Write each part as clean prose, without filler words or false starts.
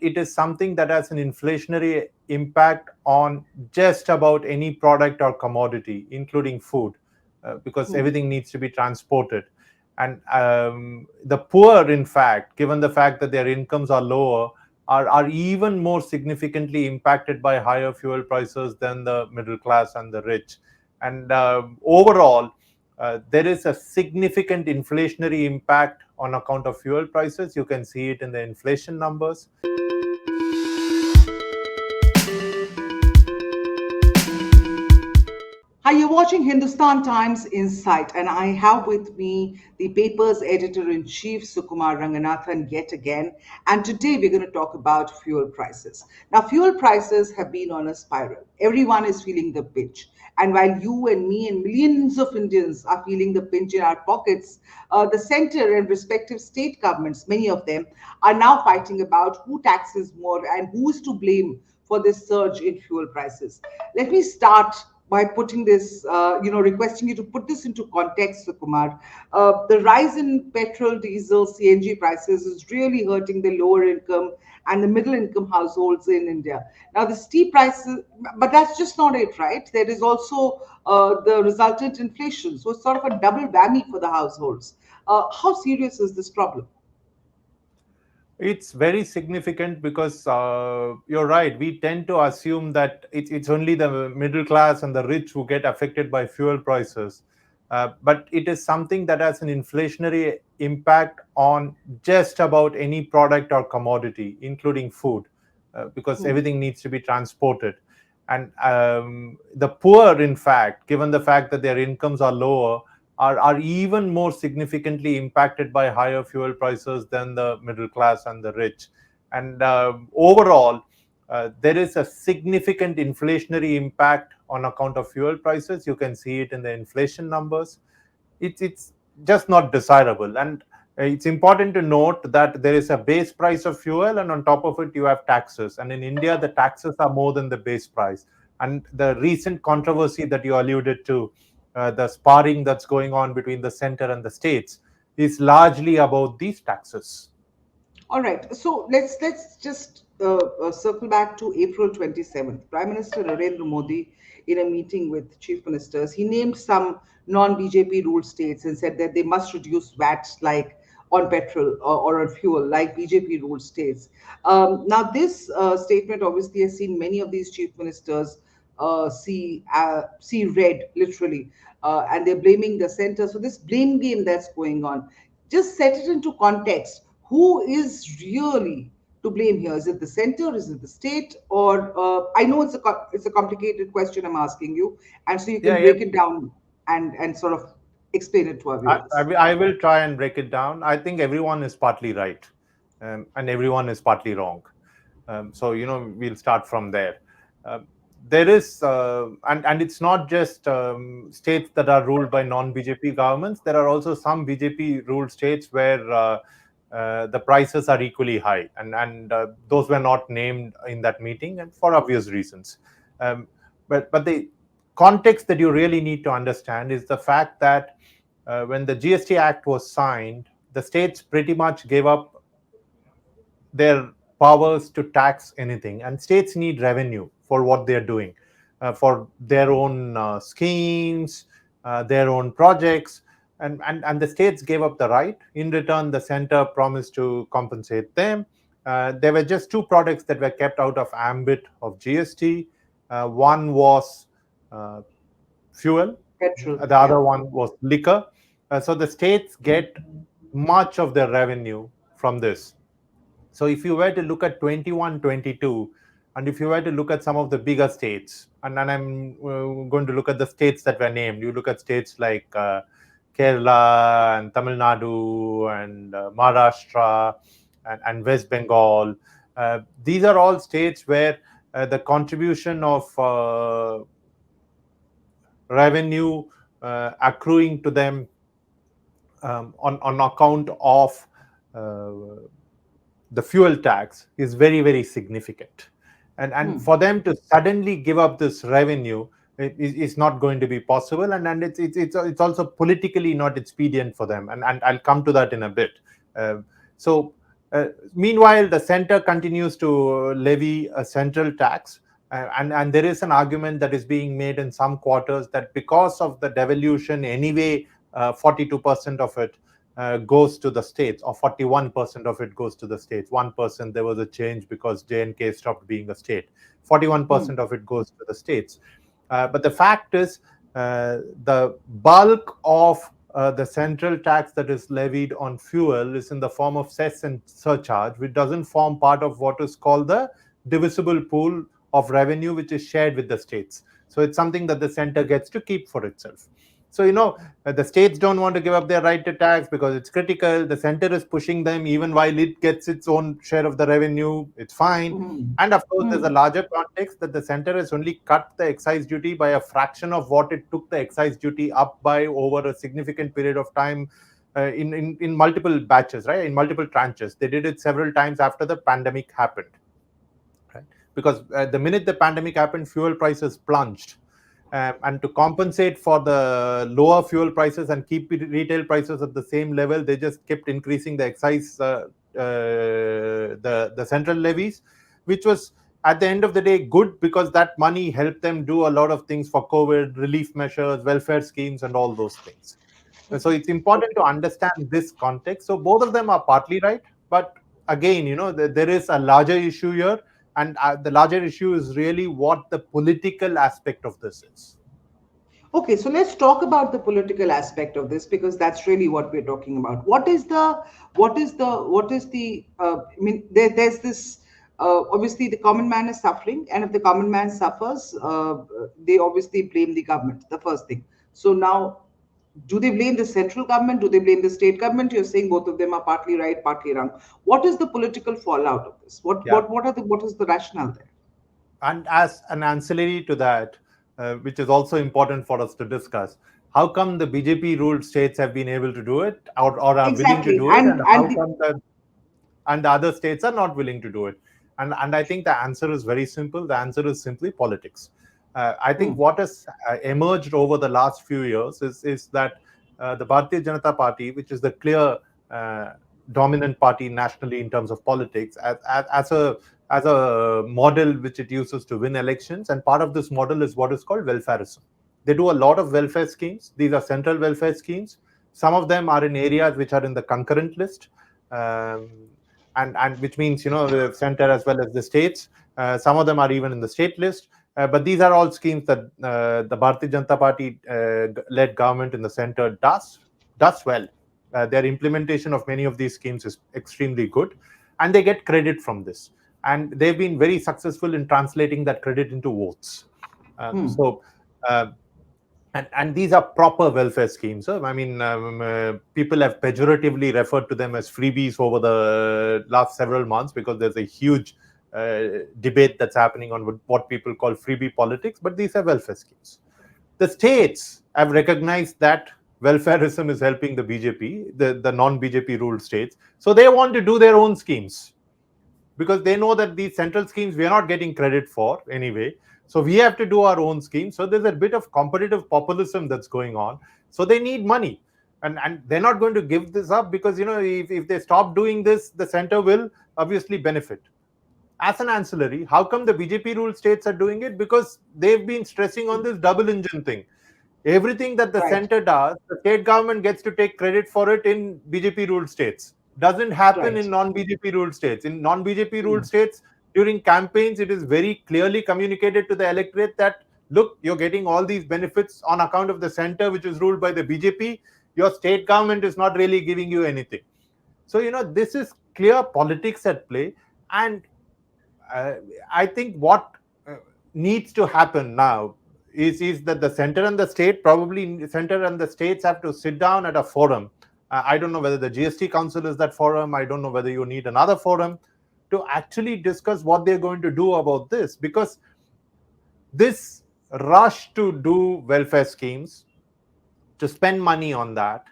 it is something that has an inflationary impact on just about any product or commodity, including food, because Hmm. everything needs to be transported. And the poor, in fact, given the fact that their incomes are lower, are even more significantly impacted by higher fuel prices than the middle class and the rich. And overall, there is a significant inflationary impact on account of fuel prices. You can see it in the inflation numbers. Hi, you're watching Hindustan Times Insight, and I have with me the paper's editor in chief, Sukumar Ranganathan, yet again. And today we're going to talk about fuel prices. Now, fuel prices have been on a spiral. Everyone is feeling the pinch. And while you and me and millions of Indians are feeling the pinch in our pockets, the center and respective state governments, many of them, are now fighting about who taxes more and who is to blame for this surge in fuel prices. Let me start by putting this, requesting you to put this into context, Sukumar. The rise in petrol, diesel, CNG prices is really hurting the lower income and the middle income households in India. Now, the steep prices, but that's just not it, right? There is also the resultant inflation. So it's sort of a double whammy for the households. How serious is this problem? It's very significant because you're right. We tend to assume that it's only the middle class and the rich who get affected by fuel prices. But it is something that has an inflationary impact on just about any product or commodity, including food, because Hmm. everything needs to be transported. And the poor, in fact, given the fact that their incomes are lower, are even more significantly impacted by higher fuel prices than the middle class and the rich. And overall, there is a significant inflationary impact on account of fuel prices. You can see it in the inflation numbers. It's just not desirable. And it's important to note that there is a base price of fuel, and on top of it, you have taxes. And in India, the taxes are more than the base price. And the recent controversy that you alluded to, the sparring that's going on between the center and the states, is largely about these taxes. All right. So let's just circle back to April 27th. Prime Minister Narendra Modi, in a meeting with chief ministers, he named some non-BJP ruled states and said that they must reduce VAT like on petrol or on fuel like BJP ruled states. Now, this statement obviously has seen many of these chief ministers see red literally, and they're blaming the center. So this blame game that's going on, just set it into context. Who is really to blame here? Is it the center? Is it the state? Or I know it's a complicated question I'm asking you, and so you Yeah, can yeah. break it down and sort of explain it to our viewers. I will try and break it down. I think everyone is partly right, and everyone is partly wrong. So we'll start from there. Uh, there is, and it's not just states that are ruled by non-BJP governments. There are also some BJP ruled states where the prices are equally high, and those were not named in that meeting, and for obvious reasons. Um, but the context that you really need to understand is the fact that when the GST Act was signed, the states pretty much gave up their powers to tax anything, and states need revenue for what they're doing, for their own schemes, their own projects. And the states gave up the right. In return, the center promised to compensate them. There were just two products that were kept out of ambit of GST. One was uh, fuel, Petrol, the yeah. other one was liquor. So the states get much of their revenue from this. So if you were to look at 21, 22, and if you were to look at some of the bigger states, and I'm going to look at the states that were named, you look at states like Kerala and Tamil Nadu and Maharashtra and West Bengal. These are all states where the contribution of revenue accruing to them on account of uh, the fuel tax is very, very significant. And Hmm. for them to suddenly give up this revenue is not going to be possible, and it's also politically not expedient for them, and I'll come to that in a bit. Uh, so Meanwhile, the center continues to levy a central tax. And there is an argument that is being made in some quarters that because of the devolution, anyway, 42% of it goes to the states, or 41% of it goes to the states. 1% there was a change because J&K stopped being a state. 41% of it goes to the states. But the fact is, the bulk of the central tax that is levied on fuel is in the form of cess and surcharge, which doesn't form part of what is called the divisible pool of revenue, which is shared with the states. So it's something that the center gets to keep for itself. So, the states don't want to give up their right to tax because it's critical. The center is pushing them, even while it gets its own share of the revenue, it's fine. Hmm. And of course, there's a Hmm. larger context that the center has only cut the excise duty by a fraction of what it took the excise duty up by over a significant period of time, in multiple batches, right? In multiple tranches. They did it several times after the pandemic happened, right? Because the minute the pandemic happened, fuel prices plunged. And to compensate for the lower fuel prices and keep retail prices at the same level, they just kept increasing the excise, the central levies, which was at the end of the day good because that money helped them do a lot of things for COVID relief measures, welfare schemes, and all those things. So it's important to understand this context. So both of them are partly right, but again, there is a larger issue here, and the larger issue is really what the political aspect of this is. Okay, so let's talk about the political aspect of this because that's really what we're talking about. I mean, there's this. Obviously, the common man is suffering, and if the common man suffers, they obviously blame the government. The first thing. So now, do they blame the central government? Do they blame the state government? You're saying both of them are partly right, partly wrong. What is the political fallout of this? Yeah. What is the rationale there? And as an ancillary to that, which is also important for us to discuss, how come the BJP ruled states have been able to do it, or are willing to Exactly, do it, and how come the other states are not willing to do it? And I think the answer is very simple. The answer is simply politics. I think Hmm. what has emerged over the last few years is that the Bharatiya Janata Party, which is the clear uh, dominant party nationally in terms of politics, as a model which it uses to win elections, and part of this model is what is called welfareism. They do a lot of welfare schemes. These are central welfare schemes. Some of them are in areas which are in the concurrent list, um, and which means the center as well as the states. Some of them are even in the state list. But these are all schemes that the Bharatiya Janata Party led government in the center does well. Their implementation of many of these schemes is extremely good, and they get credit from this. And they've been very successful in translating that credit into votes. Hmm. So. And these are proper welfare schemes. I mean, people have pejoratively referred to them as freebies over the last several months because there's a huge debate that's happening on what people call freebie politics, but these are welfare schemes. The states have recognized that welfareism is helping the BJP, the non-BJP ruled states. So they want to do their own schemes because they know that these central schemes we are not getting credit for anyway. So we have to do our own schemes. So there's a bit of competitive populism that's going on. So they need money. And they're not going to give this up because, if they stop doing this, the center will obviously benefit. As an ancillary, how come the BJP ruled states are doing it? Because they've been stressing on this double engine thing. Everything that the Right, center does, the state government gets to take credit for it in BJP ruled states. Doesn't happen right. in non-BJP ruled states. In non-BJP Hmm. ruled states, during campaigns, it is very clearly communicated to the electorate that, look, you're getting all these benefits on account of the center, which is ruled by the BJP. Your state government is not really giving you anything. So, this is clear politics at play. And uh, I think what uh, needs to happen now is that the center and the state, probably center and the states, have to sit down at a forum. I don't know whether the GST Council is that forum. I don't know whether you need another forum to actually discuss what they're going to do about this, because this rush to do welfare schemes, to spend money on that,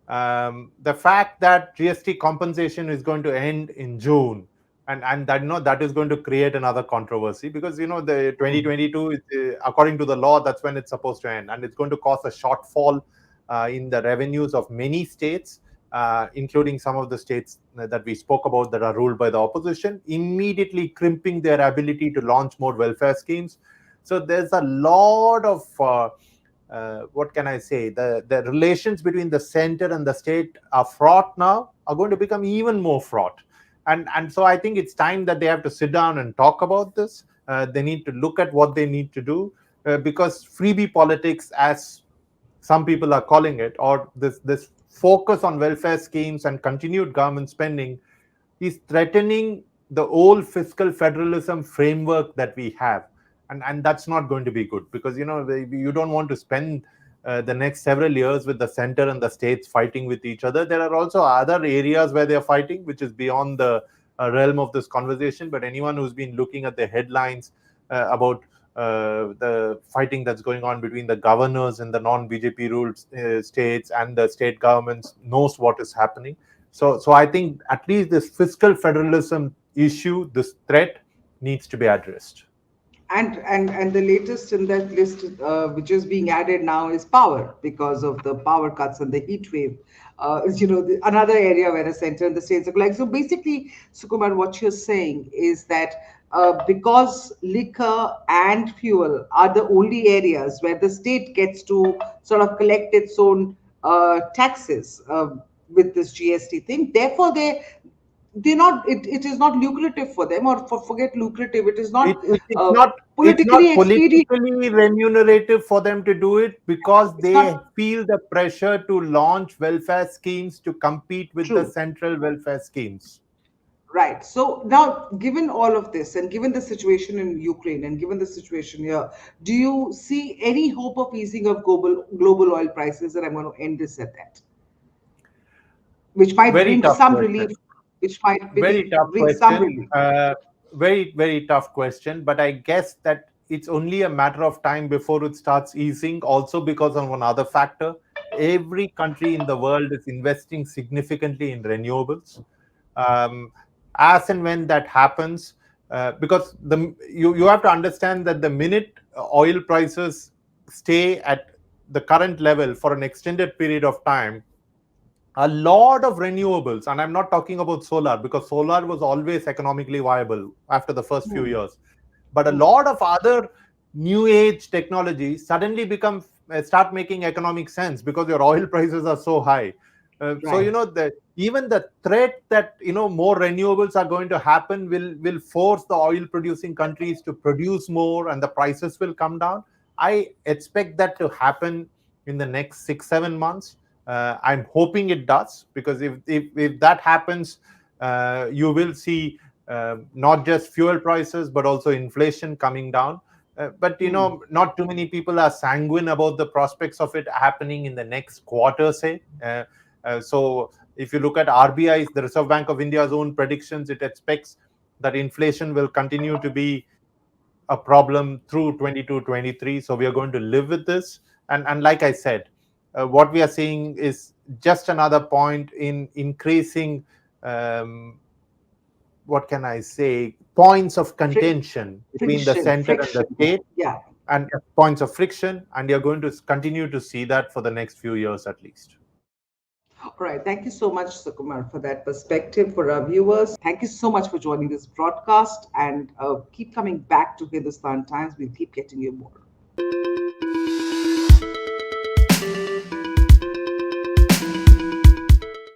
the fact that GST compensation is going to end in June, and that that is going to create another controversy, because the Hmm. 2022 is, according to the law, that's when it's supposed to end, and it's going to cause a shortfall in the revenues of many states. including some of the states that we spoke about that are ruled by the opposition, immediately crimping their ability to launch more welfare schemes. So there's a lot of what can I say? The relations between the center and the state are fraught now, are going to become even more fraught. And so I think it's time that they have to sit down and talk about this. They need to look at what they need to do, because freebie politics, as some people are calling it, or this focus on welfare schemes and continued government spending, is threatening the old fiscal federalism framework that we have. And that's not going to be good, because you don't want to spend the next several years with the center and the states fighting with each other. There are also other areas where they're fighting, which is beyond the realm of this conversation. But anyone who's been looking at the headlines about the fighting that's going on between the governors in the non-BJP ruled states and the state governments knows what is happening. So I think at least this fiscal federalism issue, this threat, needs to be addressed. And the latest in that list, which is being added now, is power, because of the power cuts and the heat wave. Another area where the center and the states are like. So basically, Sukumar, what you're saying is that because liquor and fuel are the only areas where the state gets to sort of collect its own taxes with this GST thing, therefore they're not, it is not lucrative for them, or forget lucrative, it is It, not it it's not it's not politically expedient. politically remunerative for them to do it, because It's they not feel the pressure to launch welfare schemes to compete with the true. central welfare schemes. Right. So now, given all of this, and given the situation in Ukraine, and given the situation here, do you see any hope of easing of global oil prices? And I'm going to end this at that, which might Very bring tough some relief, question. which might Very tough bring some question. relief. Very tough question. But I guess that it's only a matter of time before it starts easing. Also, because of one other factor, every country in the world is investing significantly in renewables. Um, as and when that happens, because you have to understand that the minute oil prices stay at the current level for an extended period of time, a lot of renewables, and I'm not talking about solar, because solar was always economically viable after the first few Hmm. years, but a Hmm. lot of other new age technologies suddenly become start making economic sense because your oil prices are so high. So Right. even the threat that more renewables are going to happen will force the oil producing countries to produce more, and the prices will come down. I expect that to happen in the next 6 7 months. I'm hoping it does, because if that happens, you will see not just fuel prices but also inflation coming down. But Hmm. not too many people are sanguine about the prospects of it happening in the next quarter, say. So if you look at RBI's, the Reserve Bank of India's own predictions, it expects that inflation will continue to be a problem through 22 23. So we are going to live with this. And like I said, what we are seeing is just another point in increasing, um, what can I say, points of Fric- contention between the friction, center and the friction. state, Yeah. and points of friction. And you're going to continue to see that for the next few years at least. All right. Thank you so much, Sukumar, for that perspective for our viewers. Thank you so much for joining this broadcast, and keep coming back to Hindustan Times. We'll keep getting you more.